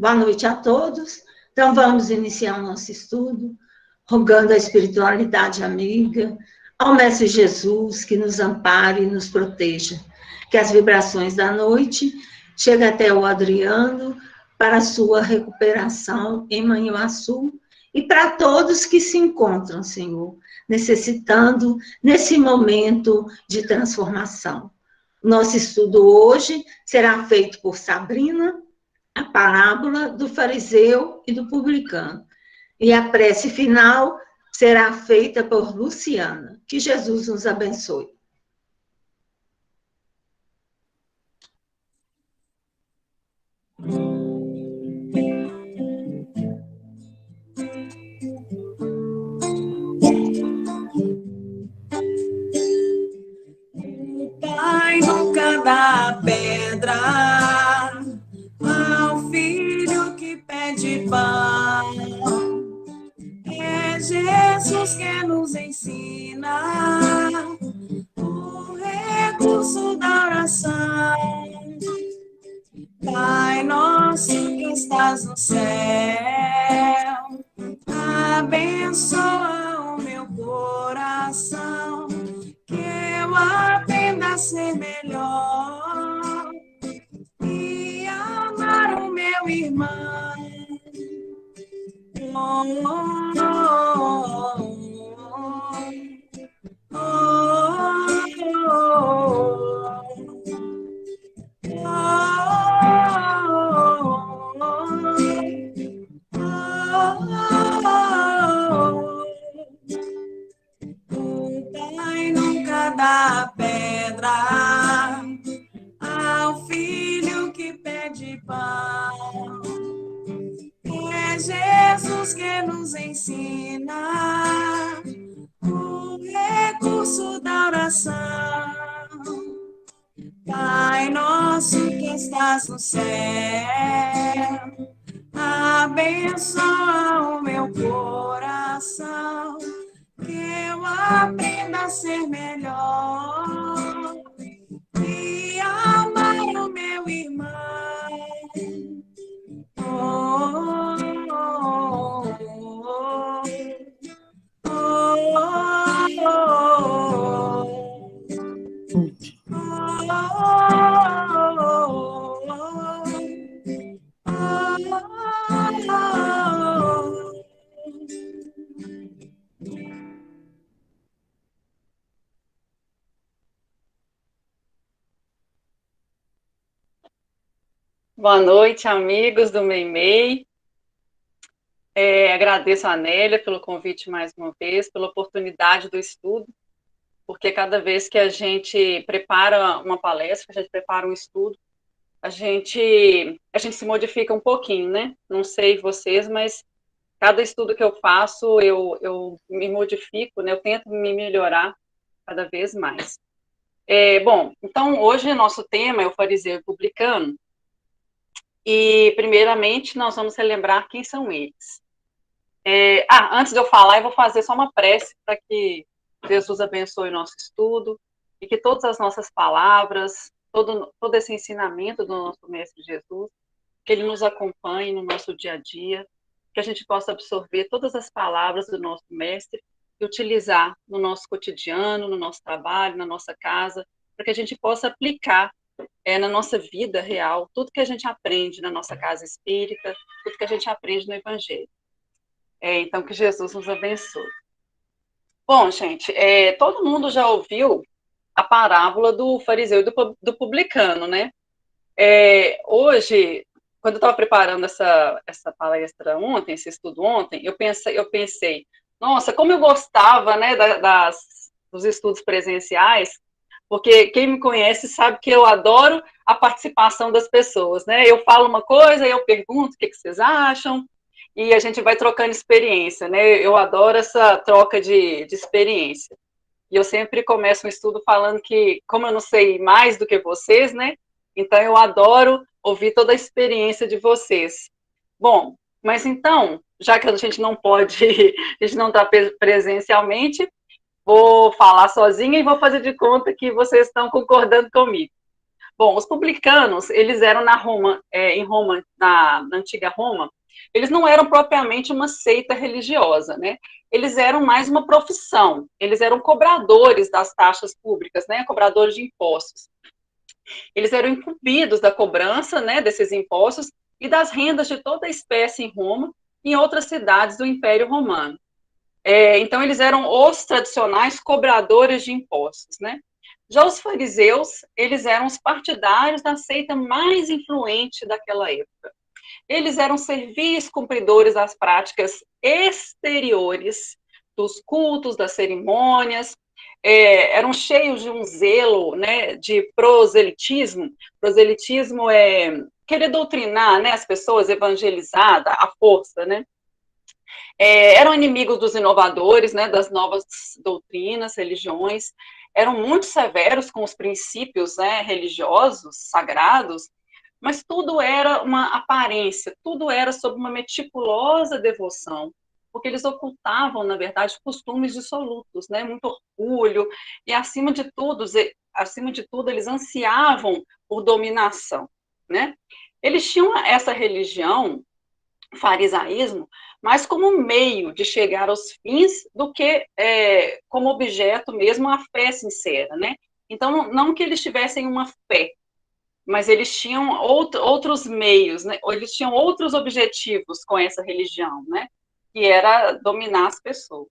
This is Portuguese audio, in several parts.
Boa noite a todos. Então, vamos iniciar o nosso estudo, rogando a espiritualidade amiga, ao Mestre Jesus, que nos ampare e nos proteja. Que as vibrações da noite cheguem até o Adriano, para a sua recuperação em Manhuaçu, e para todos que se encontram, Senhor, necessitando nesse momento de transformação. Nosso estudo hoje será feito por Sabrina, a parábola do fariseu e do publicano. E a prece final será feita por Luciana. Que Jesus nos abençoe. O Pai nunca dá pedra ao filho que pede pão. É Jesus que nos ensina o recurso da oração. Pai nosso que estás no céu, abençoa o meu coração, que eu aprenda a ser melhor e amar o meu irmão. O Pai nunca dá pedra ao filho que pede pão. É Jesus que nos ensina o recurso da oração. Pai nosso que estás no céu, abençoa o meu coração, que eu aprenda a ser melhor e amar o meu irmão. Boa noite, amigos do Meimei. Agradeço a Anélia pelo convite mais uma vez, pela oportunidade do estudo, porque cada vez que a gente prepara uma palestra, que a gente prepara um estudo, a gente se modifica um pouquinho, né? Não sei vocês, mas cada estudo que eu faço, eu me modifico, né? Eu tento me melhorar cada vez mais. Bom, então hoje nosso tema é o fariseu e publicano, e primeiramente nós vamos relembrar quem são eles. Antes de eu falar, eu vou fazer só uma prece para que Jesus abençoe o nosso estudo e que todas as nossas palavras, todo esse ensinamento do nosso Mestre Jesus, que ele nos acompanhe no nosso dia a dia, que a gente possa absorver todas as palavras do nosso Mestre e utilizar no nosso cotidiano, no nosso trabalho, na nossa casa, para que a gente possa aplicar na nossa vida real tudo que a gente aprende na nossa casa espírita, tudo que a gente aprende no Evangelho. Então, que Jesus nos abençoe. Bom, gente, todo mundo já ouviu a parábola do fariseu e do publicano, né? Hoje, quando eu estava preparando essa palestra ontem, esse estudo ontem, eu pensei, nossa, como eu gostava, né, dos estudos presenciais, porque quem me conhece sabe que eu adoro a participação das pessoas, né? Eu falo uma coisa, eu pergunto o que vocês acham, e a gente vai trocando experiência, né? Eu adoro essa troca de experiência. E eu sempre começo um estudo falando que, como eu não sei mais do que vocês, né? Então, eu adoro ouvir toda a experiência de vocês. Bom, mas então, já que a gente não pode, a gente não está presencialmente, vou falar sozinha e vou fazer de conta que vocês estão concordando comigo. Bom, os publicanos, eles eram na Roma, em Roma, na antiga Roma, eles não eram propriamente uma seita religiosa, né? Eles eram mais uma profissão, eles eram cobradores das taxas públicas, né? Cobradores de impostos. Eles eram incumbidos da cobrança, né, desses impostos e das rendas de toda espécie em Roma e em outras cidades do Império Romano. Então, eles eram os tradicionais cobradores de impostos, né? Já os fariseus, eles eram os partidários da seita mais influente daquela época. Eles eram servis cumpridores das práticas exteriores, dos cultos, das cerimônias, eram cheios de um zelo, né, de proselitismo. Proselitismo é querer doutrinar, né, as pessoas, evangelizar à força, né? Eram inimigos dos inovadores, né, das novas doutrinas, religiões, eram muito severos com os princípios, né, religiosos, sagrados, mas tudo era uma aparência, tudo era sob uma meticulosa devoção, porque eles ocultavam, na verdade, costumes dissolutos, né, muito orgulho, e acima de tudo, eles ansiavam por dominação, né? Eles tinham essa religião, o farisaísmo, mais como um meio de chegar aos fins do que como objeto mesmo a fé sincera, né? Então, não que eles tivessem uma fé, mas eles tinham outros meios, né? Ou eles tinham outros objetivos com essa religião, né? Que era dominar as pessoas.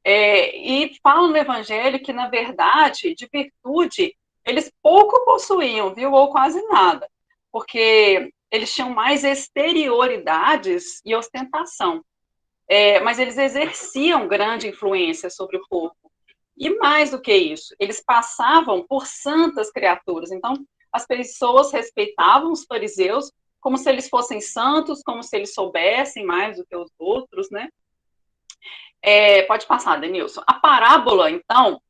E falam no Evangelho que, na verdade, de virtude, eles pouco possuíam, viu? Ou quase nada, porque eles tinham mais exterioridades e ostentação, mas eles exerciam grande influência sobre o corpo. E mais do que isso, eles passavam por santas criaturas. Então, as pessoas respeitavam os fariseus como se eles fossem santos, como se eles soubessem mais do que os outros, né? Pode passar, Denilson. A parábola, então,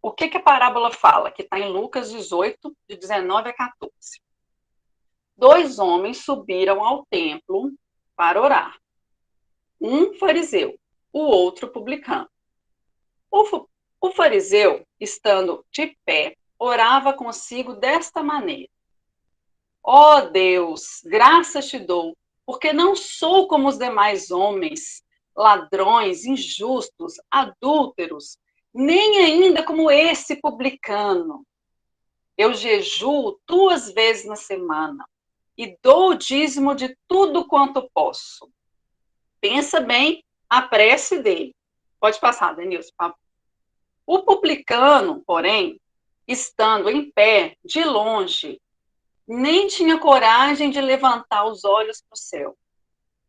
o que a parábola fala? Que está em Lucas 18, de 19 a 14. 2 homens subiram ao templo para orar. Um fariseu, o outro publicano. O fariseu, estando de pé, orava consigo desta maneira: ó Deus, graças te dou, porque não sou como os demais homens, ladrões, injustos, adúlteros, nem ainda como esse publicano. Eu jejuo 2 vezes na semana e dou o dízimo de tudo quanto posso. Pensa bem a prece dele. Pode passar, Denilson. O publicano, porém, estando em pé, de longe, nem tinha coragem de levantar os olhos para o céu.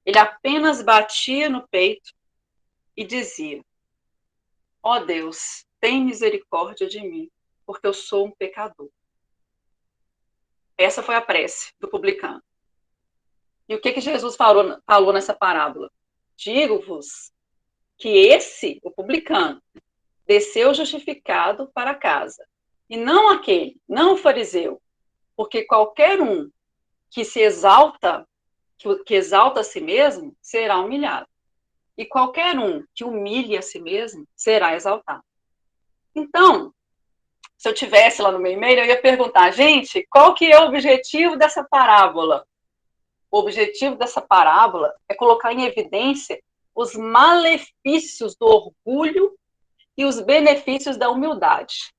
Ele apenas batia no peito e dizia: ó Deus, tem misericórdia de mim, porque eu sou um pecador. Essa foi a prece do publicano. E o que Jesus falou nessa parábola? Digo-vos que esse, o publicano, desceu justificado para casa, e não aquele, não o fariseu, porque qualquer um que se exalta, que exalta a si mesmo, será humilhado, e qualquer um que humilha a si mesmo, será exaltado. Então, se eu tivesse lá no meu e-mail, eu ia perguntar: gente, qual que é o objetivo dessa parábola? O objetivo dessa parábola é colocar em evidência os malefícios do orgulho e os benefícios da humildade.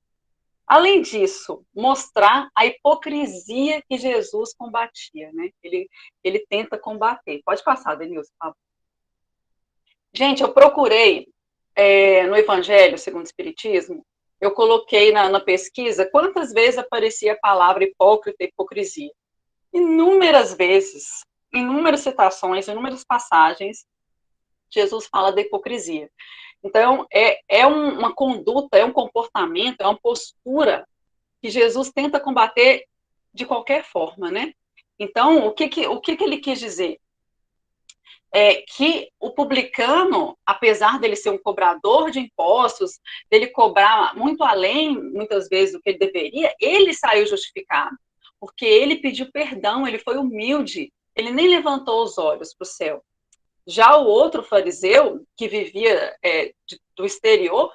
Além disso, mostrar a hipocrisia que Jesus combatia, né? Ele tenta combater. Pode passar, Denilson, por favor. Gente, eu procurei no Evangelho segundo o Espiritismo, eu coloquei na pesquisa quantas vezes aparecia a palavra hipócrita e hipocrisia. Inúmeras vezes, inúmeras citações, inúmeras passagens, Jesus fala da hipocrisia. Então, uma conduta, é um comportamento, é uma postura que Jesus tenta combater de qualquer forma, né? Então, o que ele quis dizer? Que o publicano, apesar dele ser um cobrador de impostos, dele cobrar muito além, muitas vezes, do que ele deveria, ele saiu justificado, porque ele pediu perdão, ele foi humilde, ele nem levantou os olhos para o céu. Já o outro fariseu, que vivia do exterior,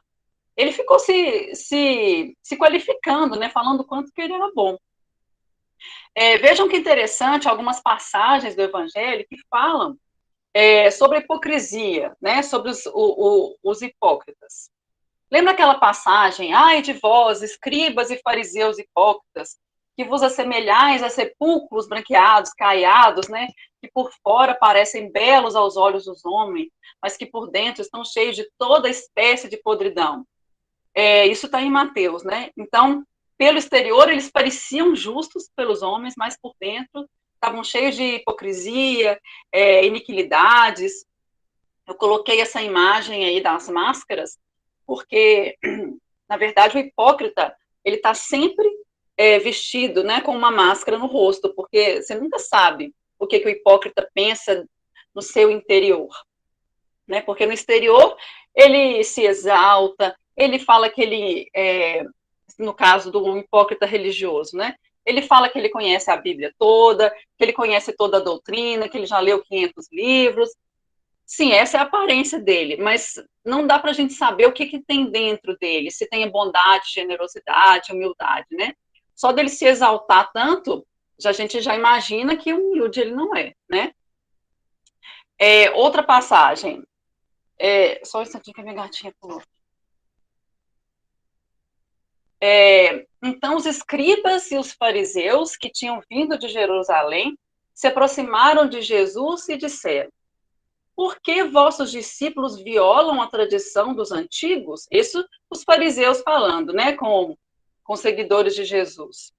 ele ficou se qualificando, né, falando o quanto que ele era bom. Vejam que interessante algumas passagens do Evangelho que falam sobre a hipocrisia, né, sobre os hipócritas. Lembra aquela passagem? Ai de vós, escribas e fariseus hipócritas, que vos assemelhais a sepulcros branqueados, caiados, né, que por fora parecem belos aos olhos dos homens, mas que por dentro estão cheios de toda espécie de podridão. Isso está em Mateus, né? Então, pelo exterior, eles pareciam justos pelos homens, mas por dentro estavam cheios de hipocrisia, iniquidades. Eu coloquei essa imagem aí das máscaras, porque, na verdade, o hipócrita, ele está sempre vestido, né, com uma máscara no rosto, porque você nunca sabe o que o hipócrita pensa no seu interior, né? Porque no exterior ele se exalta, ele fala que ele, no caso do hipócrita religioso, né? Ele fala que ele conhece a Bíblia toda, que ele conhece toda a doutrina, que ele já leu 500 livros. Sim, essa é a aparência dele, mas não dá para a gente saber o que tem dentro dele, se tem bondade, generosidade, humildade, né? Só dele se exaltar tanto, a gente já imagina que humilde ele não é, né? Outra passagem. Só um instantinho que a minha gatinha pulou. Então, os escribas e os fariseus que tinham vindo de Jerusalém se aproximaram de Jesus e disseram: por que vossos discípulos violam a tradição dos antigos? Isso os fariseus falando, né, com seguidores de Jesus.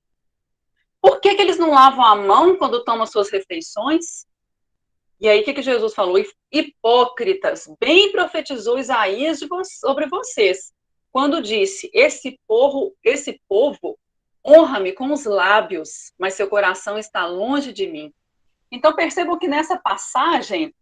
Por que eles não lavam a mão quando tomam suas refeições? E aí, o que Jesus falou? Hipócritas, bem profetizou Isaías sobre vocês, quando disse, esse povo honra-me com os lábios, mas seu coração está longe de mim. Então, percebam que nessa passagem,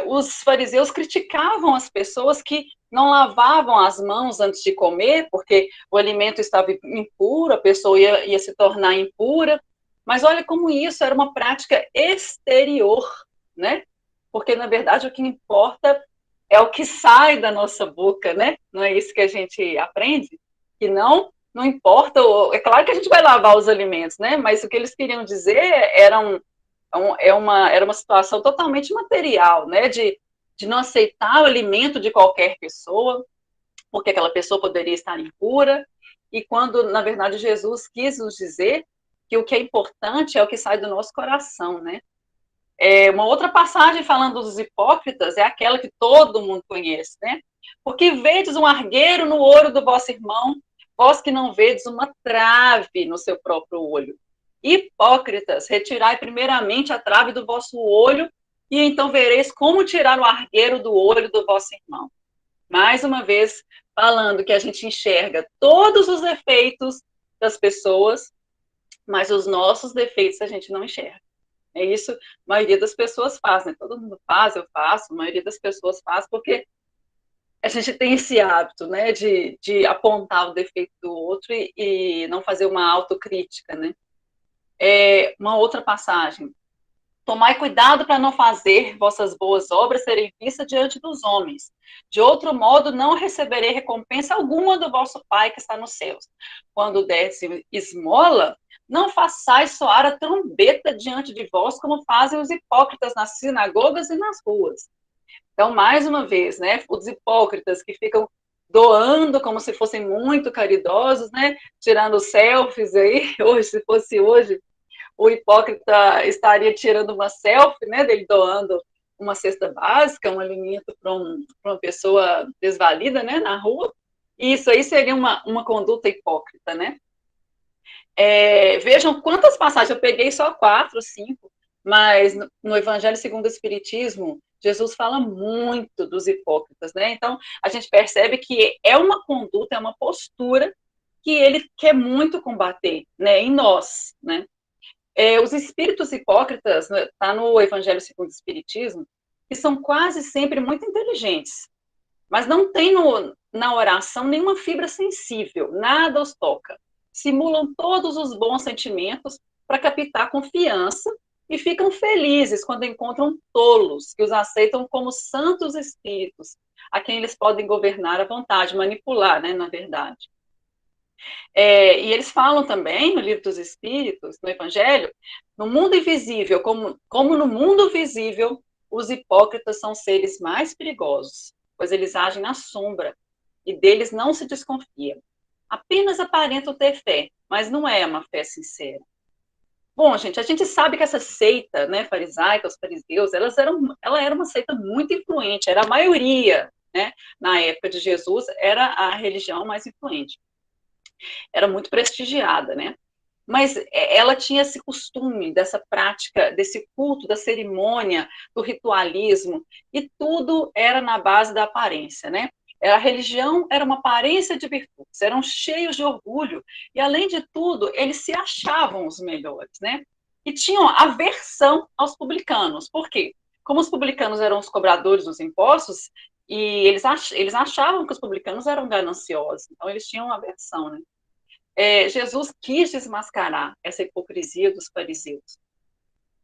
os fariseus criticavam as pessoas que não lavavam as mãos antes de comer, porque o alimento estava impuro, a pessoa ia se tornar impura. Mas olha como isso era uma prática exterior, né? Porque, na verdade, o que importa é o que sai da nossa boca, né? Não é isso que a gente aprende? Que não importa, é claro que a gente vai lavar os alimentos, né? Mas o que eles queriam dizer era uma situação totalmente material, né? De não aceitar o alimento de qualquer pessoa, porque aquela pessoa poderia estar impura, e quando, na verdade, Jesus quis nos dizer que o que é importante é o que sai do nosso coração, né? Uma outra passagem falando dos hipócritas é aquela que todo mundo conhece, né? Porque vedes um argueiro no olho do vosso irmão, vós que não vedes uma trave no seu próprio olho. Hipócritas, retirai primeiramente a trave do vosso olho, e então vereis como tirar o argueiro do olho do vosso irmão. Mais uma vez, falando que a gente enxerga todos os defeitos das pessoas, mas os nossos defeitos a gente não enxerga. É isso, a maioria das pessoas faz, né? Todo mundo faz, eu faço, a maioria das pessoas faz, porque a gente tem esse hábito, né, de apontar o defeito do outro e não fazer uma autocrítica, né? Uma outra passagem. Tomai cuidado para não fazer vossas boas obras serem vistas diante dos homens. De outro modo, não receberei recompensa alguma do vosso Pai que está nos céus. Quando desse esmola, não façais soar a trombeta diante de vós, como fazem os hipócritas nas sinagogas e nas ruas. Então, mais uma vez, né, os hipócritas que ficam doando como se fossem muito caridosos, né, tirando selfies aí, hoje, se fosse hoje, o hipócrita estaria tirando uma selfie, né, dele doando uma cesta básica, um alimento para uma pessoa desvalida, né, na rua. E isso aí seria uma conduta hipócrita, né? Vejam quantas passagens, eu peguei só 4, 5, mas no Evangelho segundo o Espiritismo, Jesus fala muito dos hipócritas, né? Então, a gente percebe que é uma conduta, é uma postura que ele quer muito combater, né, em nós, né? Os espíritos hipócritas, está no Evangelho segundo o Espiritismo, que são quase sempre muito inteligentes, mas não tem na oração nenhuma fibra sensível, nada os toca. Simulam todos os bons sentimentos para captar confiança e ficam felizes quando encontram tolos que os aceitam como santos espíritos, a quem eles podem governar à vontade, manipular, né, na verdade. E eles falam também no Livro dos Espíritos, no Evangelho, no mundo invisível, como no mundo visível, os hipócritas são seres mais perigosos, pois eles agem na sombra e deles não se desconfia. Apenas aparentam ter fé, mas não é uma fé sincera. Bom, gente, a gente sabe que essa seita, né, farisaica, os fariseus, ela era uma seita muito influente, era a maioria, né, na época de Jesus, era a religião mais influente. Era muito prestigiada, né? Mas ela tinha esse costume dessa prática, desse culto, da cerimônia, do ritualismo, e tudo era na base da aparência, né? A religião era uma aparência de virtudes, eram cheios de orgulho, e além de tudo, eles se achavam os melhores, né? E tinham aversão aos publicanos. Por quê? Como os publicanos eram os cobradores dos impostos, e eles achavam que os publicanos eram gananciosos, então eles tinham aversão, né? Jesus quis desmascarar essa hipocrisia dos fariseus.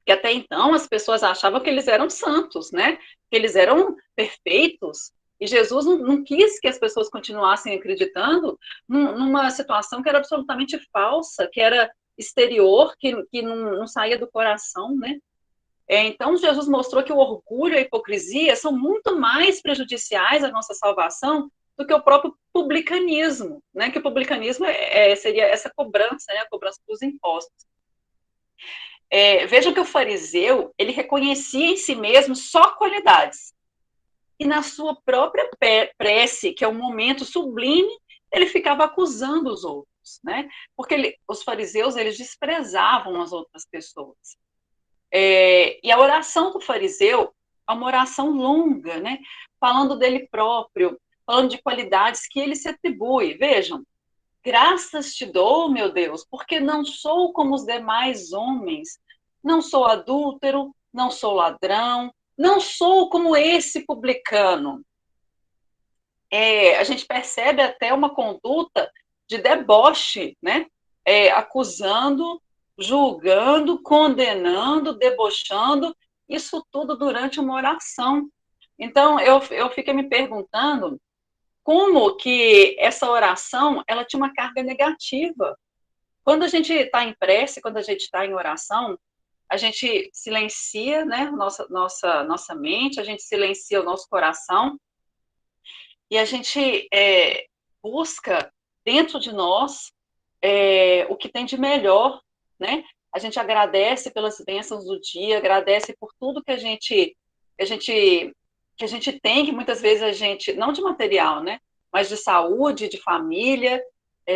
E até então as pessoas achavam que eles eram santos, né? Que eles eram perfeitos. E Jesus não quis que as pessoas continuassem acreditando numa situação que era absolutamente falsa, que era exterior, que não saía do coração, né? Então, Jesus mostrou que o orgulho e a hipocrisia são muito mais prejudiciais à nossa salvação do que o próprio publicanismo, né? Que o publicanismo seria essa cobrança, né? A cobrança dos impostos. Vejam que o fariseu, ele reconhecia em si mesmo só qualidades. E na sua própria prece, que é um momento sublime, ele ficava acusando os outros, né? Porque os fariseus, eles desprezavam as outras pessoas. E a oração do fariseu é uma oração longa, né? Falando dele próprio, falando de qualidades que ele se atribui. Vejam, graças te dou, meu Deus, porque não sou como os demais homens, não sou adúltero, não sou ladrão, não sou como esse publicano. A gente percebe até uma conduta de deboche, né? Acusando, julgando, condenando, debochando, isso tudo durante uma oração. Então, eu fiquei me perguntando como que essa oração, ela tinha uma carga negativa. Quando a gente está em prece, quando a gente está em oração, a gente silencia, né, nossa mente, a gente silencia o nosso coração, e a gente busca dentro de nós o que tem de melhor, né? A gente agradece pelas bênçãos do dia, agradece por tudo que a gente tem, que muitas vezes a gente, não de material, né? Mas de saúde, de família,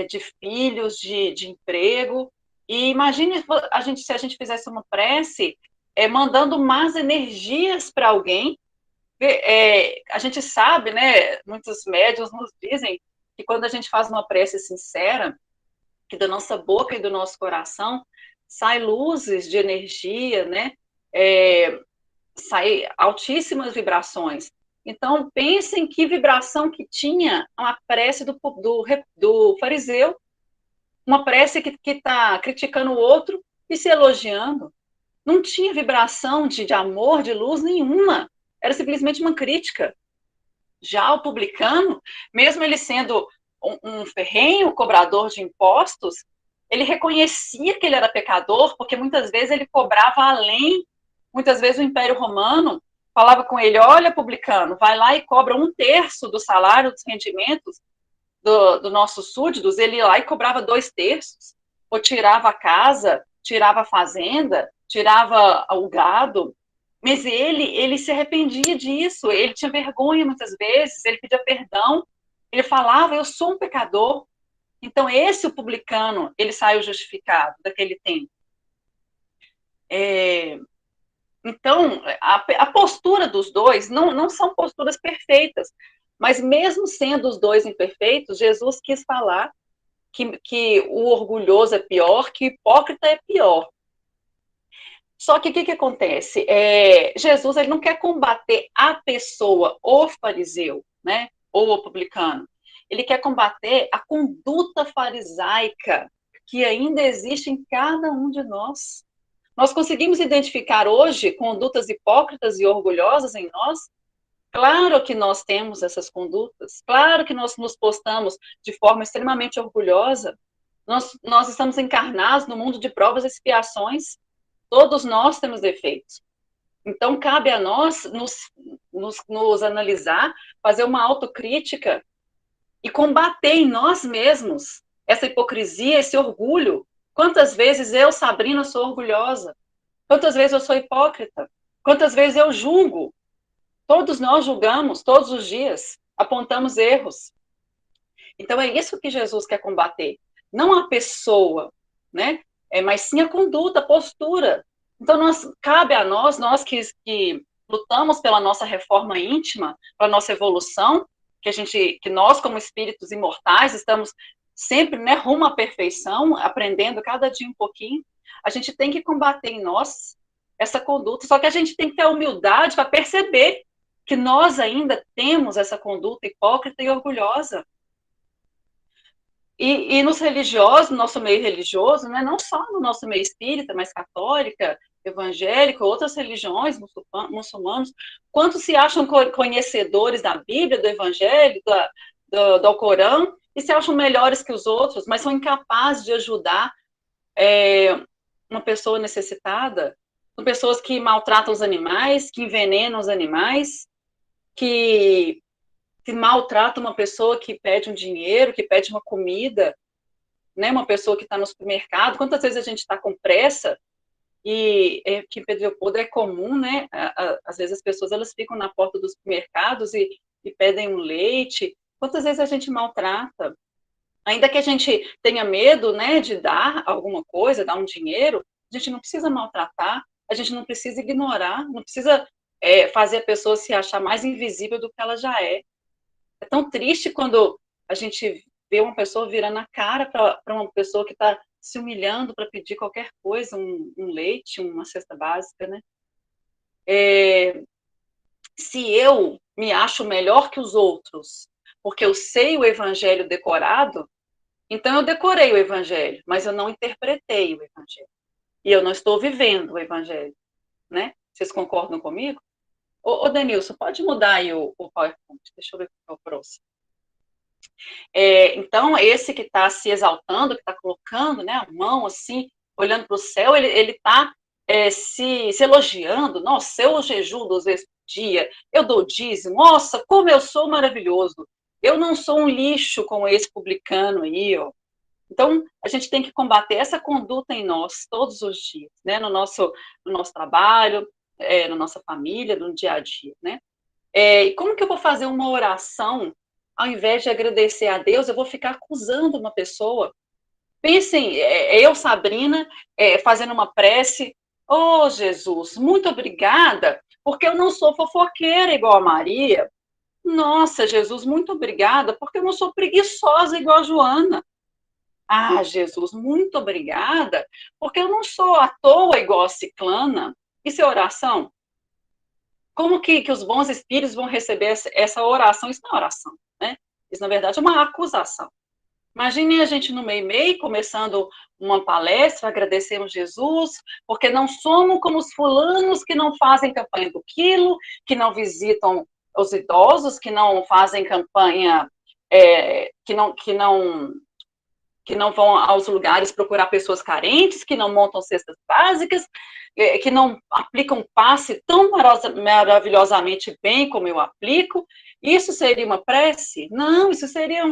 de filhos, de emprego. E imagine se a gente fizesse uma prece mandando más energias para alguém. A gente sabe, né? Muitos médiuns nos dizem que quando a gente faz uma prece sincera, que da nossa boca e do nosso coração sai luzes de energia, né? Sai altíssimas vibrações. Então, pensem que vibração que tinha a prece do fariseu, uma prece que está criticando o outro e se elogiando. Não tinha vibração de amor, de luz nenhuma. Era simplesmente uma crítica. Já o publicano, mesmo ele sendo um ferrenho cobrador de impostos, ele reconhecia que ele era pecador, porque muitas vezes ele cobrava além. Muitas vezes o Império Romano falava com ele: olha, publicano, vai lá e cobra 1/3 do salário, dos rendimentos dos nossos súditos. Ele ia lá e cobrava 2/3, ou tirava a casa, tirava a fazenda, tirava o gado. Mas ele se arrependia disso, ele tinha vergonha muitas vezes, ele pedia perdão, ele falava: eu sou um pecador. Então, esse, o publicano, ele saiu justificado daquele tempo. Então, a postura dos dois não são posturas perfeitas, mas mesmo sendo os dois imperfeitos, Jesus quis falar que o orgulhoso é pior, que o hipócrita é pior. Só que o que acontece? Jesus, ele não quer combater a pessoa, o fariseu, né, ou o publicano. Ele quer combater a conduta farisaica que ainda existe em cada um de nós. Nós conseguimos identificar hoje condutas hipócritas e orgulhosas em nós? Claro que nós temos essas condutas, claro que nós nos postamos de forma extremamente orgulhosa. Nós estamos encarnados no mundo de provas e expiações, todos nós temos defeitos. Então, cabe a nós nos analisar, fazer uma autocrítica e combater em nós mesmos essa hipocrisia, esse orgulho. Quantas vezes eu, Sabrina, sou orgulhosa? Quantas vezes eu sou hipócrita? Quantas vezes eu julgo? Todos nós julgamos, todos os dias, apontamos erros. Então, é isso que Jesus quer combater. Não a pessoa, né? Mas sim a conduta, a postura. Então, cabe a nós que lutamos pela nossa reforma íntima, pela nossa evolução, que nós, como espíritos imortais, estamos sempre, né, rumo à perfeição, aprendendo cada dia um pouquinho. A gente tem que combater em nós essa conduta, só que a gente tem que ter a humildade para perceber que nós ainda temos essa conduta hipócrita e orgulhosa. E nos religiosos, no nosso meio religioso, né, não só no nosso meio espírita, mas católica, evangélica, outras religiões, muçulmanos, quantos se acham conhecedores da Bíblia, do Evangelho, do Alcorão, e se acham melhores que os outros, mas são incapazes de ajudar uma pessoa necessitada, são pessoas que maltratam os animais, que envenenam os animais, que maltrata uma pessoa que pede um dinheiro, que pede uma comida, né, uma pessoa que está no supermercado. Quantas vezes a gente está com pressa e que em Pedro Leopoldo é comum, né, às vezes as pessoas elas ficam na porta dos supermercados e pedem um leite. Quantas vezes a gente maltrata? Ainda que a gente tenha medo, né, de dar alguma coisa, dar um dinheiro, a gente não precisa maltratar, a gente não precisa ignorar, não precisa fazer a pessoa se achar mais invisível do que ela já é. É tão triste quando a gente vê uma pessoa virando a cara para uma pessoa que está se humilhando para pedir qualquer coisa, um leite, uma cesta básica, né? Se eu me acho melhor que os outros, porque eu sei o evangelho decorado, então eu decorei o evangelho, mas eu não interpretei o evangelho. E eu não estou vivendo o evangelho, né? Vocês concordam comigo? Ô Denilson, pode mudar aí o PowerPoint? Deixa eu ver qual é o próximo. Então, esse que está se exaltando, que está colocando, né, a mão assim, olhando para o céu, ele está se elogiando. Nossa, eu jejuo 2 vezes por dia, eu dou dízimo, nossa, como eu sou maravilhoso. Eu não sou um lixo como esse publicano aí, ó. Então, a gente tem que combater essa conduta em nós todos os dias, né, no nosso trabalho, na nossa família, no dia a dia, né? E como que eu vou fazer uma oração, ao invés de agradecer a Deus, eu vou ficar acusando uma pessoa? Pensem, eu, Sabrina, fazendo uma prece, oh, Jesus, muito obrigada, porque eu não sou fofoqueira igual a Maria. Nossa, Jesus, muito obrigada, porque eu não sou preguiçosa igual a Joana. Ah, Jesus, muito obrigada, porque eu não sou à toa igual a Ciclana. Isso é oração? Como que os bons espíritos vão receber essa oração? Isso não é oração, né? Isso, na verdade, é uma acusação. Imagine a gente no meio, começando uma palestra, agradecemos Jesus, porque não somos como os fulanos que não fazem campanha do quilo, que não visitam os idosos, que não fazem campanha, que não vão aos lugares procurar pessoas carentes, que não montam cestas básicas, que não aplicam passe tão maravilhosamente bem como eu aplico. Isso seria uma prece? Não, isso seria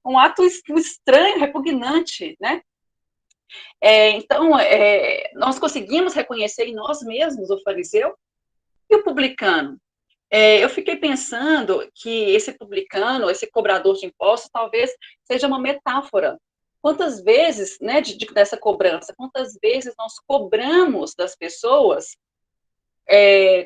um ato estranho, repugnante, né? Então, nós conseguimos reconhecer em nós mesmos o fariseu e o publicano. Eu fiquei pensando que esse publicano, esse cobrador de impostos, talvez seja uma metáfora. Quantas vezes, né, dessa cobrança, quantas vezes nós cobramos das pessoas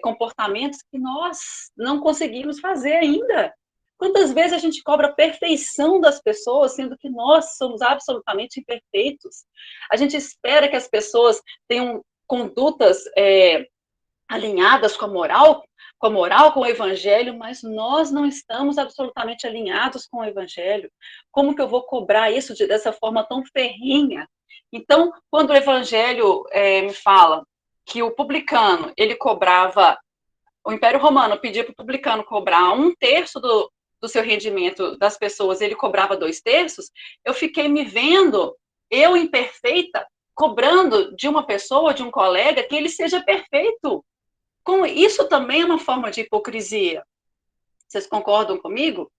comportamentos que nós não conseguimos fazer ainda? Quantas vezes a gente cobra a perfeição das pessoas, sendo que nós somos absolutamente imperfeitos? A gente espera que as pessoas tenham condutas alinhadas com a moral, com o evangelho, mas nós não estamos absolutamente alinhados com o evangelho. Como que eu vou cobrar isso dessa forma tão ferrinha? Então, quando o evangelho me fala que o publicano, ele cobrava o Império Romano pedia para o publicano cobrar 1/3 do seu rendimento das pessoas, ele cobrava 2/3, eu fiquei me vendo, eu imperfeita, cobrando de uma pessoa, de um colega, que ele seja perfeito. Com isso também é uma forma de hipocrisia. Vocês concordam comigo?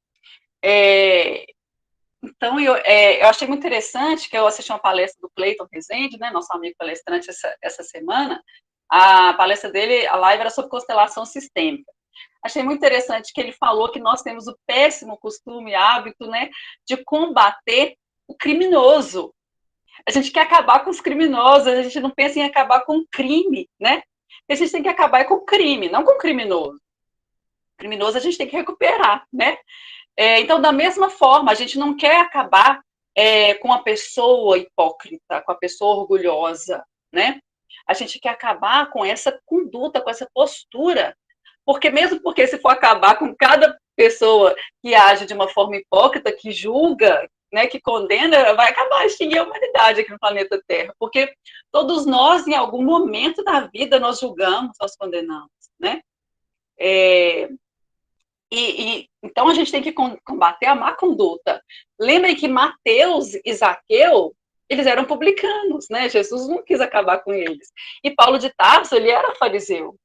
Então, eu achei muito interessante que eu assisti uma palestra do Cleiton Rezende, né, nosso amigo palestrante, essa semana. A palestra dele, a live, era sobre constelação sistêmica. Achei muito interessante que ele falou que nós temos o péssimo costume, hábito, né, de combater o criminoso. A gente quer acabar com os criminosos, a gente não pensa em acabar com o crime, né? A gente tem que acabar com o crime, não com o criminoso. O criminoso a gente tem que recuperar, né? Então, da mesma forma, a gente não quer acabar com a pessoa hipócrita, com a pessoa orgulhosa, né? A gente quer acabar com essa conduta, com essa postura, mesmo porque se for acabar com cada pessoa que age de uma forma hipócrita, que julga, né, que condena, vai acabar, extinguir a humanidade aqui no planeta Terra, porque todos nós, em algum momento da vida, nós julgamos, nós condenamos, né? Então, a gente tem que combater a má conduta. Lembrem que Mateus e Zaqueu, eles eram publicanos, né? Jesus não quis acabar com eles. E Paulo de Tarso, ele era fariseu.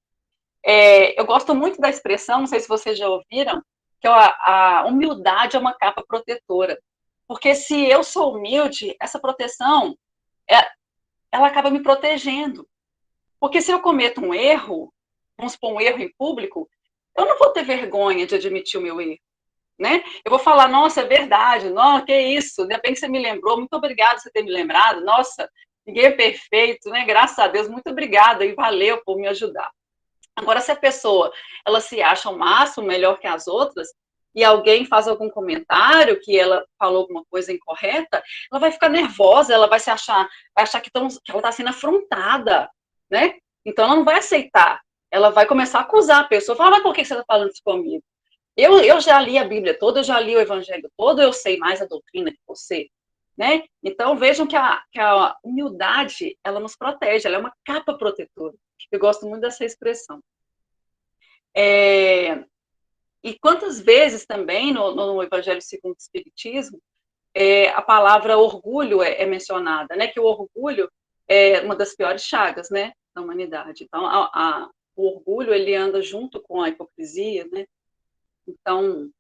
Eu gosto muito da expressão, não sei se vocês já ouviram, que a humildade é uma capa protetora. Porque se eu sou humilde, essa proteção, ela acaba me protegendo. Porque se eu cometo um erro, vamos supor, um erro em público, eu não vou ter vergonha de admitir o meu erro, né? Eu vou falar, nossa, é verdade, não, que isso, ainda bem que você me lembrou, muito obrigada por você ter me lembrado, nossa, ninguém é perfeito, né? Graças a Deus, muito obrigada e valeu por me ajudar. Agora, se a pessoa, ela se acha ao máximo melhor que as outras, e alguém faz algum comentário que ela falou alguma coisa incorreta, ela vai ficar nervosa, ela vai achar que ela está sendo afrontada, né? Então, ela não vai aceitar. Ela vai começar a acusar a pessoa, falar, mas por que você está falando isso comigo? Eu já li a Bíblia toda, eu já li o Evangelho todo, eu sei mais a doutrina que você, né? Então, vejam que a humildade, ela nos protege, ela é uma capa protetora. Eu gosto muito dessa expressão. E quantas vezes também, no Evangelho segundo o Espiritismo, a palavra orgulho é mencionada, né? Que o orgulho é uma das piores chagas, né, da humanidade. Então, o orgulho, ele anda junto com a hipocrisia, né? Então,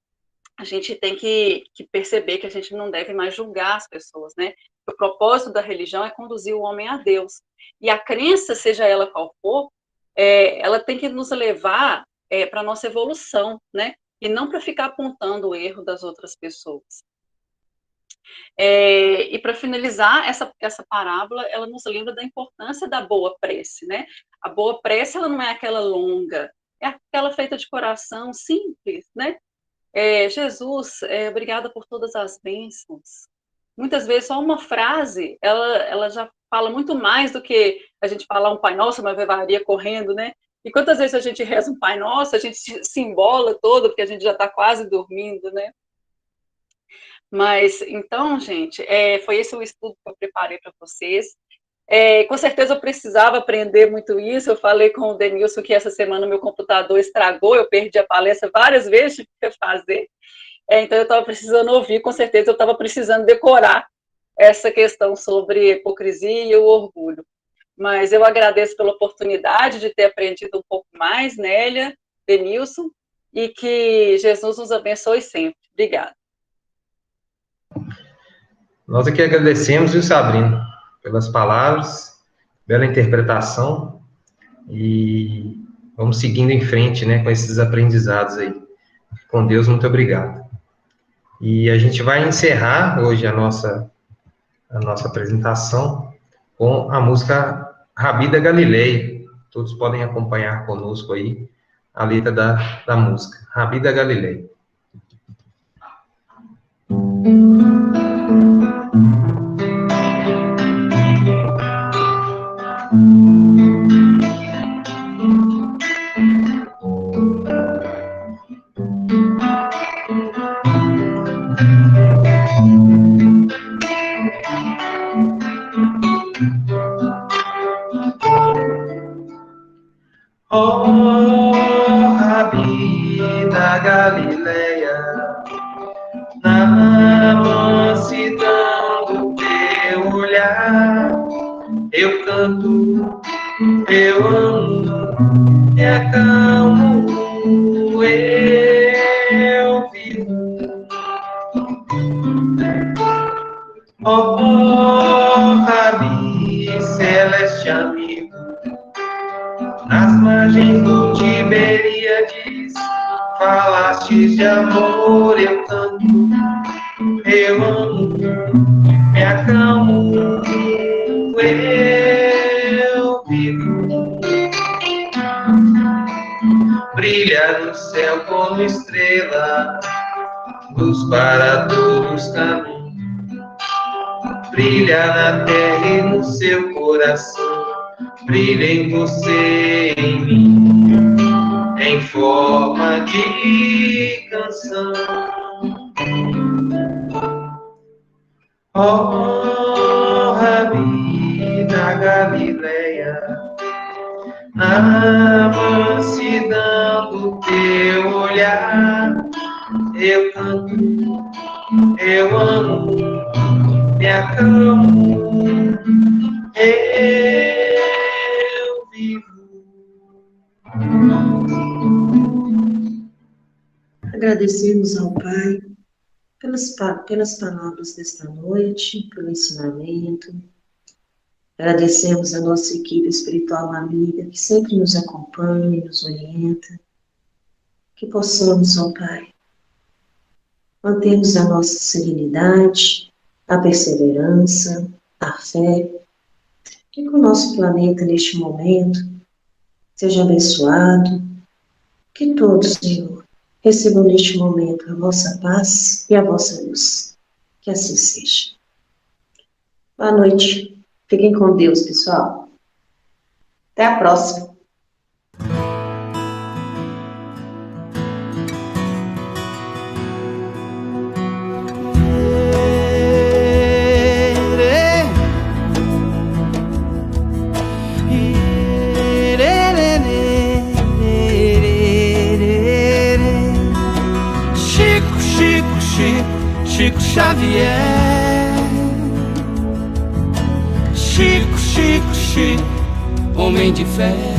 a gente tem que perceber que a gente não deve mais julgar as pessoas, né? O propósito da religião é conduzir o homem a Deus. E a crença, seja ela qual for, ela tem que nos levar para a nossa evolução, né? E não para ficar apontando o erro das outras pessoas. E para finalizar, essa parábola, ela nos lembra da importância da boa prece, né? A boa prece, ela não é aquela longa, é aquela feita de coração, simples, né? Jesus, obrigada por todas as bênçãos. Muitas vezes só uma frase, ela já fala muito mais do que a gente falar um Pai Nosso, uma Ave Maria correndo, né? E quantas vezes a gente reza um Pai Nosso, a gente se embola todo, porque a gente já está quase dormindo, né? Mas, então, gente, foi esse o estudo que eu preparei para vocês. Com certeza eu precisava aprender muito isso. Eu falei com o Denilson que essa semana meu computador estragou, eu perdi a palestra várias vezes, tive que fazer. Então eu estava precisando ouvir, com certeza eu estava precisando decorar essa questão sobre hipocrisia e o orgulho. Mas eu agradeço pela oportunidade de ter aprendido um pouco mais, Nélia, Denilson, e que Jesus nos abençoe sempre. Obrigada. Nós aqui agradecemos, viu, Sabrina, pelas palavras, bela interpretação, e vamos seguindo em frente, né, com esses aprendizados aí. Com Deus, muito obrigado. E a gente vai encerrar hoje a nossa apresentação com a música Rabi da Galileia. Todos podem acompanhar conosco aí a letra da música, Rabi da Galileia. Oh, mansidão do teu olhar, eu canto, eu amo, me acalmo, eu vivo. Oh, Rabi, celeste amigo, nas margens do Tiberíades, falastes de amor, eu canto, eu amo, me acalmo, eu vivo. Brilha no céu como estrela, luz para todos os caminhos. Brilha na terra e no seu coração, brilha em você, em mim, em forma de canção. Oh, Rabi da Galileia, na mansidão do teu olhar, eu canto, eu amo, me acalmo, eu vivo. Agradecemos ao Pai pelas palavras desta noite, pelo ensinamento. Agradecemos a nossa equipe espiritual amiga, que sempre nos acompanha e nos orienta. Que possamos, ó Pai, mantermos a nossa serenidade, a perseverança, a fé, que o nosso planeta neste momento seja abençoado, que todos, Senhor, recebam neste momento a vossa paz e a vossa luz. Que assim seja. Boa noite. Fiquem com Deus, pessoal. Até a próxima. Chico Xavier, Chico, homem de fé.